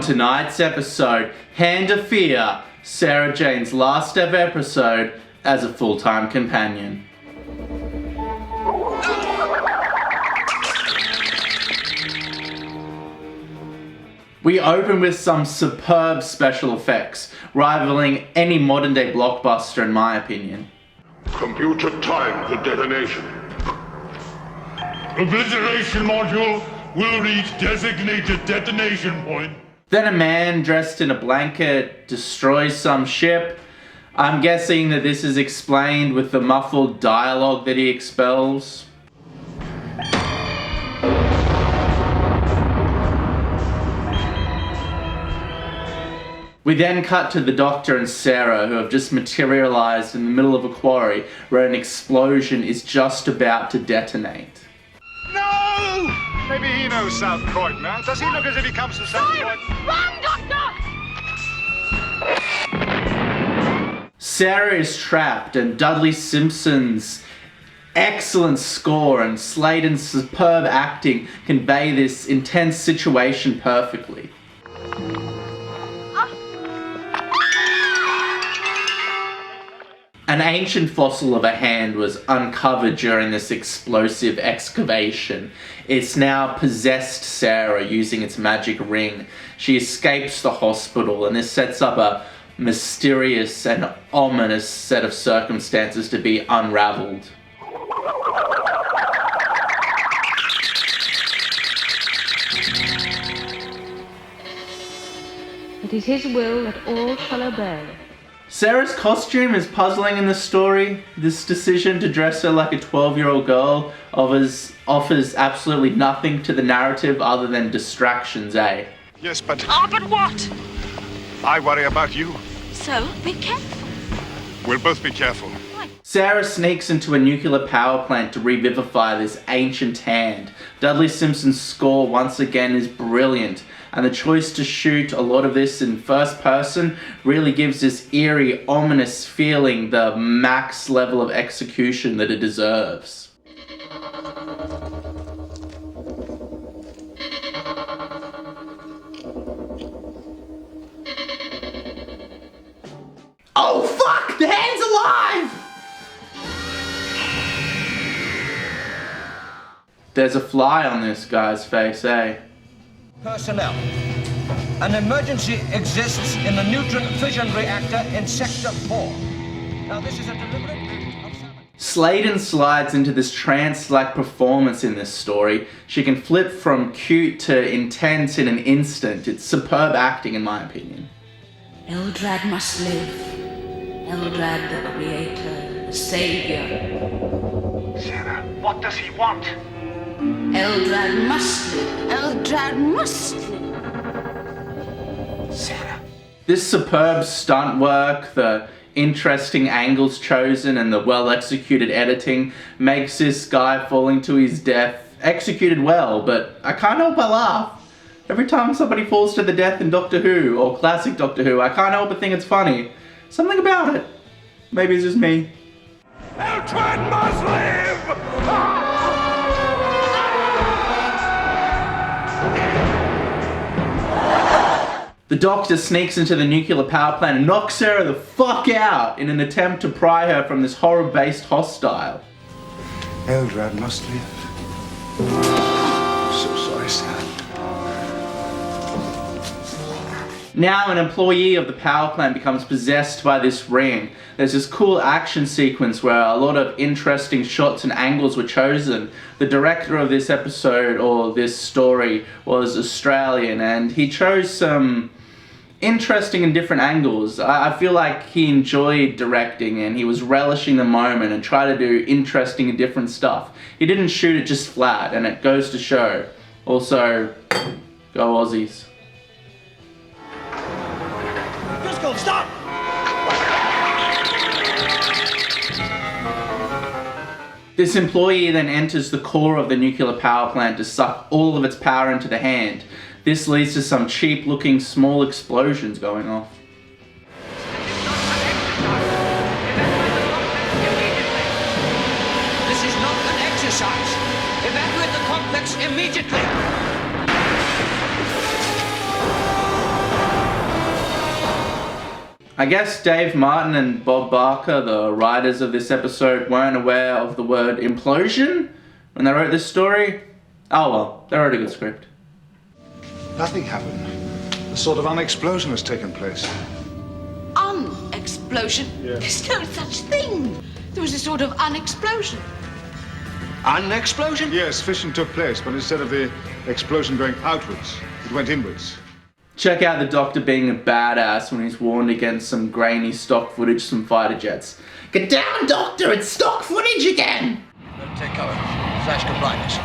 On tonight's episode, Hand of Fear, Sarah Jane's last ever episode as a full-time companion. We open with some superb special effects, rivaling any modern-day blockbuster in my opinion. Computer time for detonation. Obliteration module will reach designated detonation point. Then a man dressed in a blanket destroys some ship. I'm guessing that this is explained with the muffled dialogue that he expels. We then cut to the Doctor and Sarah, who have just materialized in the middle of a quarry where an explosion is just about to detonate. No! Maybe he knows South Point, man. Does he look as if he comes from South Point? Run, Doctor! Sarah is trapped, and Dudley Simpson's excellent score and Sladen's superb acting convey this intense situation perfectly. An ancient fossil of a hand was uncovered during this explosive excavation. It's now possessed Sarah using its magic ring. She escapes the hospital, and this sets up a mysterious and ominous set of circumstances to be unraveled. It is his will that all shall obey. Sarah's costume is puzzling in the story. This decision to dress her like a 12-year-old girl offers absolutely nothing to the narrative other than distractions, eh? Yes, but But what? I worry about you. So, be careful. We'll both be careful. Sarah sneaks into a nuclear power plant to revivify this ancient hand. Dudley Simpson's score once again is brilliant, and the choice to shoot a lot of this in first person really gives this eerie, ominous feeling the max level of execution that it deserves. Oh fuck! The hand's alive! There's a fly on this guy's face, eh? Personnel. An emergency exists in the neutron fission reactor in Sector 4. Now this is a deliberate act of sabotage. Sladen slides into this trance-like performance in this story. She can flip from cute to intense in an instant. It's superb acting in my opinion. Eldrad must live. Eldrad the creator, the savior. Sarah, what does he want? Eldrad must live. Eldrad must live. Sarah. This superb stunt work, the interesting angles chosen, and the well-executed editing makes this guy falling to his death executed well, but I can't help but laugh. Every time somebody falls to the death in Doctor Who, or classic Doctor Who, I can't help but think it's funny. Something about it. Maybe it's just me. Eldrad must live! The Doctor sneaks into the nuclear power plant and knocks Sarah the fuck out in an attempt to pry her from this horror-based hostile. Eldrad must live. So sorry, Sarah. Now an employee of the power plant becomes possessed by this ring. There's this cool action sequence where a lot of interesting shots and angles were chosen. The director of this episode, or this story, was Australian, and he chose some interesting and different angles. I feel like he enjoyed directing and he was relishing the moment and tried to do interesting and different stuff. He didn't shoot it just flat, and it goes to show. Also, go Aussies. Driscoll, stop! This employee then enters the core of the nuclear power plant to suck all of its power into the hand. This leads to some cheap-looking small explosions going off. This is not an exercise. Evacuate the complex immediately. I guess Dave Martin and Bob Barker, the writers of this episode, weren't aware of the word implosion when they wrote this story. Oh well, they wrote a good script. Nothing happened. A sort of unexplosion has taken place. Unexplosion? Yeah. There's no such thing. There was a sort of unexplosion. An explosion? Yes, fission took place, but instead of the explosion going outwards, it went inwards. Check out the Doctor being a badass when he's warned against some grainy stock footage from fighter jets. Get down, Doctor! It's stock footage again! Better take cover. Flash can blind us.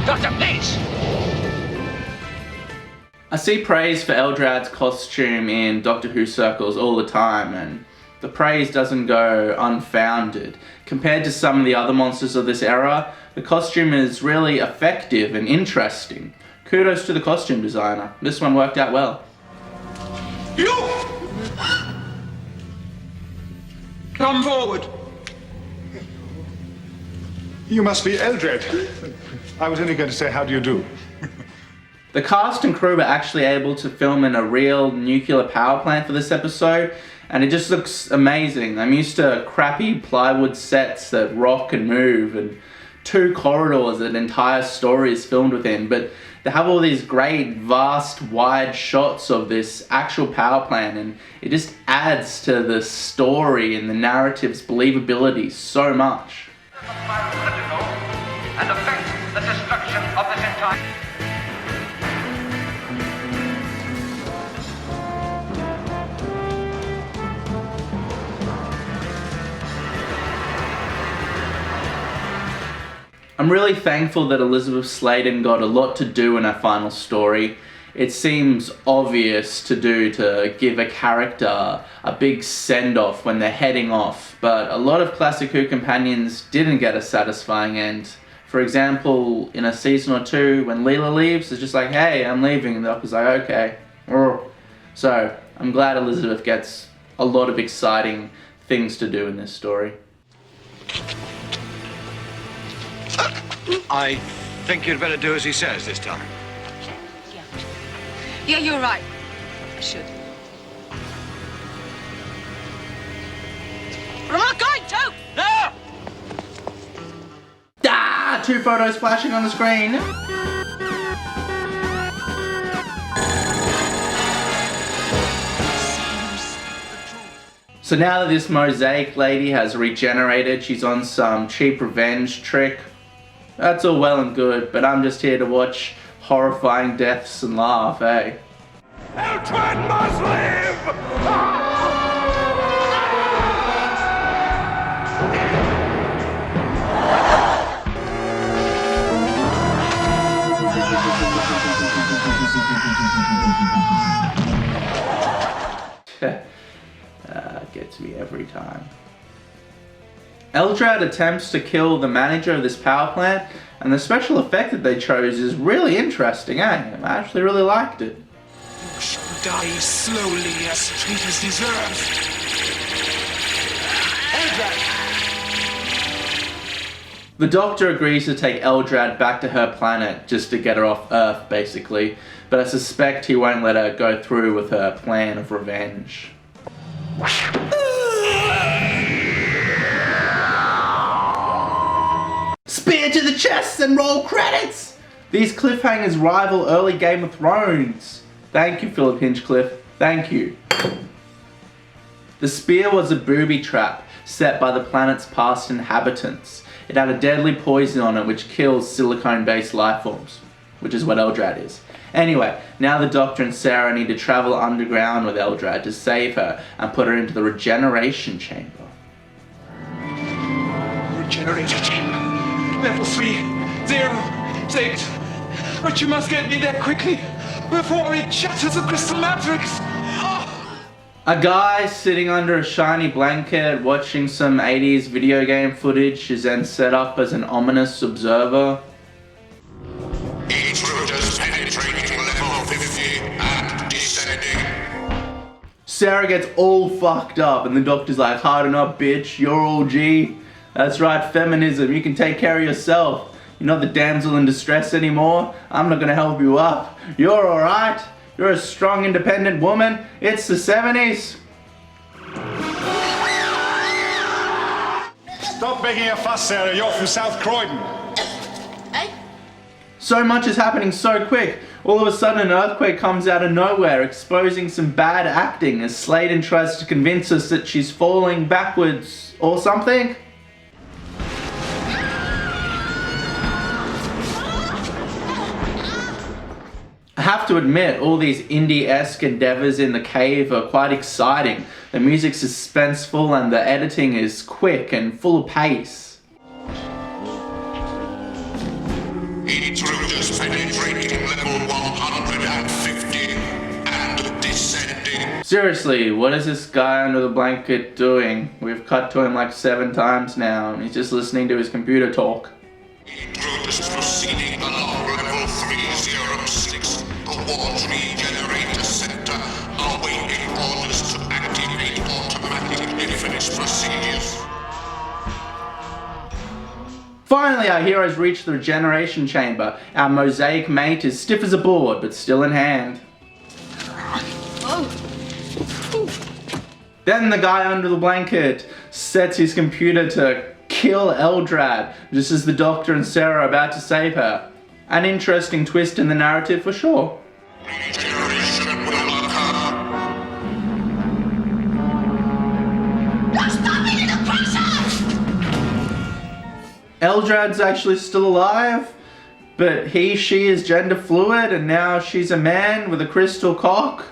Doctor, please! I see praise for Eldred's costume in Doctor Who circles all the time, and the praise doesn't go unfounded. Compared to some of the other monsters of this era, the costume is really effective and interesting. Kudos to the costume designer. This one worked out well. You! Come forward. You must be Eldred. I was only going to say, how do you do? The cast and crew were actually able to film in a real nuclear power plant for this episode, and it just looks amazing. I'm used to crappy plywood sets that rock and move, and 2 corridors that an entire story is filmed within, but they have all these great, vast, wide shots of this actual power plant, and it just adds to the story and the narrative's believability so much. And affect the destruction of this entire... I'm really thankful that Elisabeth Sladen got a lot to do in her final story. It seems obvious to do to give a character a big send-off when they're heading off, but a lot of classic Who companions didn't get a satisfying end. For example, in a season or 2, when Leela leaves, it's just like, hey, I'm leaving, and the Doctor's like, okay. So, I'm glad Elisabeth gets a lot of exciting things to do in this story. I think you'd better do as he says this time. Yeah, you're right. I should. But I'm not going to! No! Ah! 2 photos flashing on the screen. So now that this mosaic lady has regenerated, she's on some cheap revenge trick. That's all well and good, but I'm just here to watch horrifying deaths and laugh, eh? Eldred must live! Gets me every time. Eldred attempts to kill the manager of this power plant, and the special effect that they chose is really interesting, eh? I actually really liked it. You shall die slowly as traitors deserve. Eldred! The Doctor agrees to take Eldred back to her planet just to get her off Earth, basically, but I suspect he won't let her go through with her plan of revenge. Spear to the chest and roll credits! These cliffhangers rival early Game of Thrones. Thank you, Philip Hinchcliffe. Thank you. The spear was a booby trap set by the planet's past inhabitants. It had a deadly poison on it which kills silicone-based life forms, which is what Eldred is. Anyway, now the Doctor and Sarah need to travel underground with Eldred to save her and put her into the regeneration chamber. Regenerator chamber. Level 3, 0, 6. But you must get me there quickly before it shatters the crystal matrix. Oh. A guy sitting under a shiny blanket watching some 80s video game footage is then set up as an ominous observer. Intruders penetrating level 50 and descending. Sarah gets all fucked up and the Doctor's like, harden up bitch, you're all G. That's right, feminism, you can take care of yourself. You're not the damsel in distress anymore. I'm not gonna help you up. You're alright. You're a strong, independent woman. It's the 70s. Stop making a fuss, Sarah. You're from South Croydon. So much is happening so quick. All of a sudden an earthquake comes out of nowhere, exposing some bad acting as Sladen tries to convince us that she's falling backwards or something. I have to admit, all these indie-esque endeavors in the cave are quite exciting. The music's suspenseful and the editing is quick and full of pace. Intruders penetrating level 150 and descending. Seriously, what is this guy under the blanket doing? We've cut to him like 7 times now and he's just listening to his computer talk. Intruders proceeding along level 306, the Ward's Regenerator Center, awaiting orders to activate automatic defense procedures. Finally, our heroes reach the regeneration chamber. Our mosaic mate is stiff as a board, but still in hand. Then the guy under the blanket sets his computer to kill Eldrad, just as the Doctor and Sarah are about to save her. An interesting twist in the narrative for sure. Regeneration will occur. Eldred's actually still alive, but she is gender fluid and now she's a man with a crystal cock.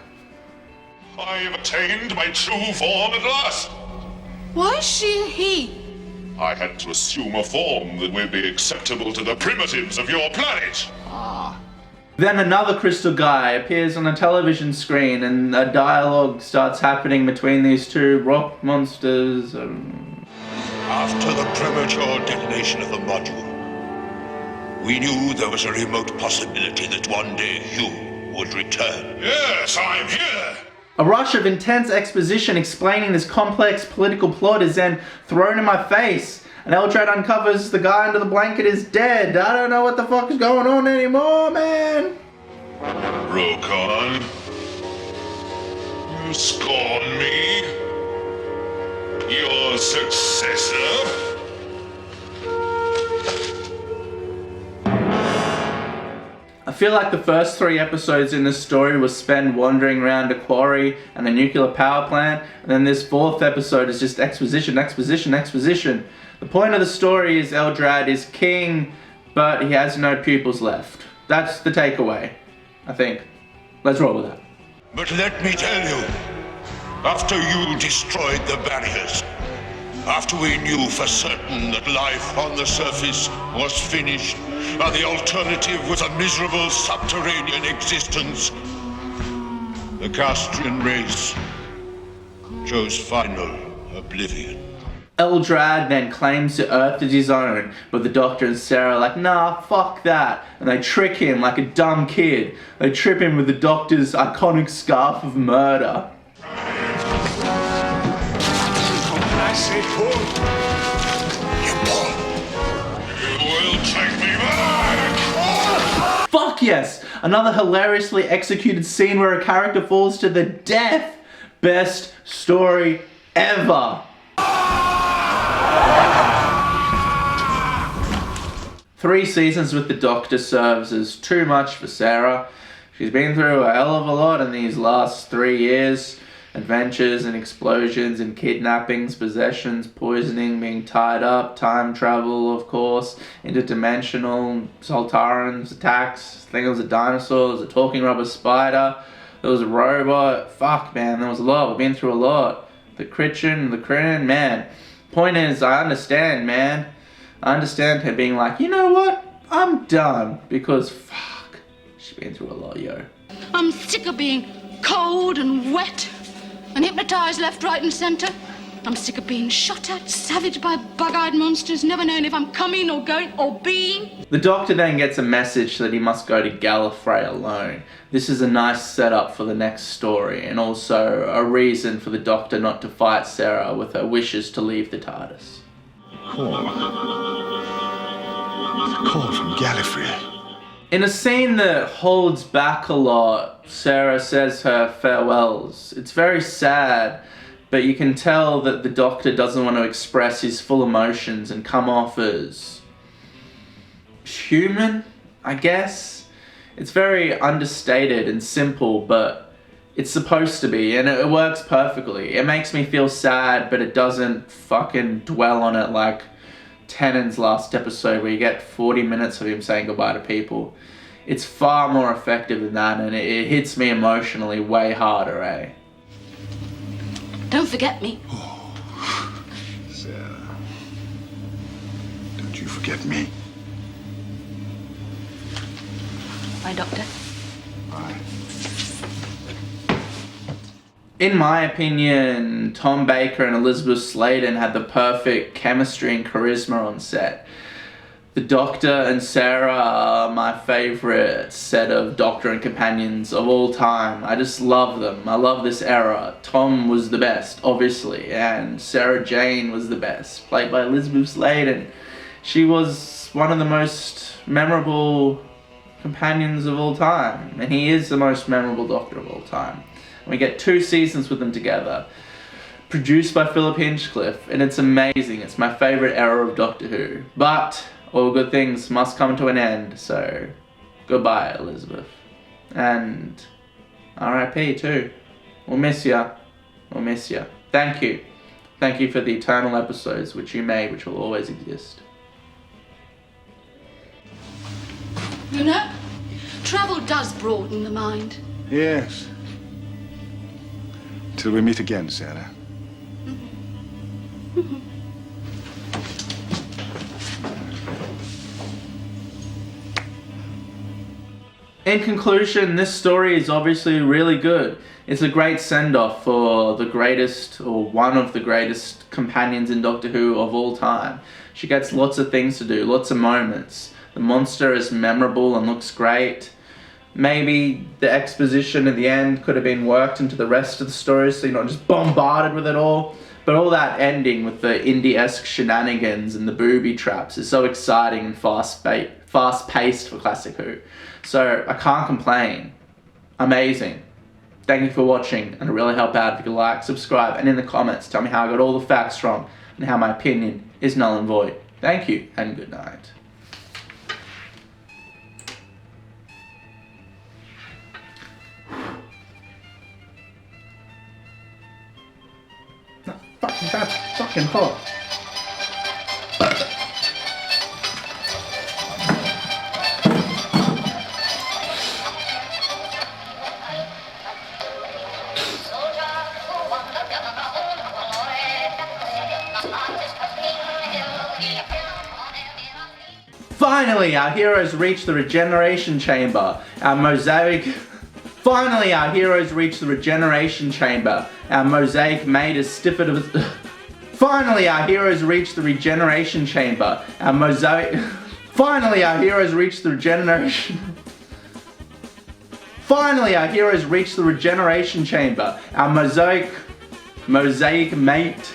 I have attained my true form at last. Why is she a he? I had to assume a form that will be acceptable to the primitives of your planet. Then another crystal guy appears on a television screen and a dialogue starts happening between these two rock monsters. After the premature detonation of the module, we knew there was a remote possibility that one day you would return. Yes, I'm here. A rush of intense exposition explaining this complex political plot is then thrown in my face, and Eldrad uncovers the guy under the blanket is dead. I don't know what the fuck is going on anymore, man. Rokon, you scorn me? Your successor? I feel like the first 3 episodes in this story was spent wandering around a quarry and a nuclear power plant, and then this 4th episode is just exposition, exposition, exposition. The point of the story is Eldrad is king, but he has no pupils left. That's the takeaway, I think. Let's roll with that. But let me tell you, after you destroyed the barriers, after we knew for certain that life on the surface was finished, and the alternative was a miserable subterranean existence, the Kastrian race chose final oblivion. Eldrad then claims the Earth as his own, but the Doctor and Sarah are like, nah, fuck that. And they trick him like a dumb kid. They trip him with the Doctor's iconic scarf of murder. I say, Paul. You will take me back! Fuck yes! Another hilariously executed scene where a character falls to the death. Best story ever. 3 seasons with the Doctor serves as too much for Sarah. She's been through a hell of a lot in these last 3 years. Adventures and explosions and kidnappings, possessions, poisoning, being tied up, time travel, of course, interdimensional, Soltarans, attacks. I think it was a dinosaur, there was a talking rubber spider, there was a robot. Fuck, man, there was a lot. We've been through a lot. The Kryn, man. Point is, I understand, man. I understand her being like, you know what? I'm done. Because, fuck, she's been through a lot, yo. I'm sick of being cold and wet and hypnotized left, right, and center. I'm sick of being shot at, savaged by bug-eyed monsters, never knowing if I'm coming or going or being. The Doctor then gets a message that he must go to Gallifrey alone. This is a nice setup for the next story, and also a reason for the Doctor not to fight Sarah with her wishes to leave the TARDIS. Call from Gallifrey. In a scene that holds back a lot, Sarah says her farewells. It's very sad, but you can tell that the Doctor doesn't want to express his full emotions and come off as human, I guess. It's very understated and simple, but it's supposed to be, and it works perfectly. It makes me feel sad, but it doesn't fucking dwell on it like Tennant's last episode where you get 40 minutes of him saying goodbye to people. It's far more effective than that, and it hits me emotionally way harder, eh? Don't forget me. Oh, Sarah. Don't you forget me. Bye, Doctor. Bye. In my opinion, Tom Baker and Elisabeth Sladen had the perfect chemistry and charisma on set. The Doctor and Sarah are my favourite set of Doctor and companions of all time. I just love them. I love this era. Tom was the best, obviously, and Sarah Jane was the best, played by Elisabeth Sladen. She was one of the most memorable companions of all time, and he is the most memorable Doctor of all time. And we get 2 seasons with them together, produced by Philip Hinchcliffe, and it's amazing. It's my favourite era of Doctor Who. But all good things must come to an end, so goodbye, Elisabeth. And R.I.P. too. We'll miss ya. We'll miss ya. Thank you. Thank you for the eternal episodes which you made, which will always exist. You know, travel does broaden the mind. Yes. Till we meet again, Sarah. In conclusion, this story is obviously really good. It's a great send-off for the greatest, or one of the greatest companions in Doctor Who of all time. She gets lots of things to do, lots of moments. The monster is memorable and looks great. Maybe the exposition at the end could have been worked into the rest of the story so you're not just bombarded with it all. But all that ending with the indie-esque shenanigans and the booby traps is so exciting and fast-paced for Classic Who. So I can't complain. Amazing. Thank you for watching, and it really help out if you could like, subscribe, and in the comments tell me how I got all the facts wrong and how my opinion is null and void. Thank you, and good night. That's fucking hot. Finally, our heroes reach the regeneration chamber. Our mosaic made as stiff as... Finally, our heroes reach the regeneration chamber. Our mosaic mate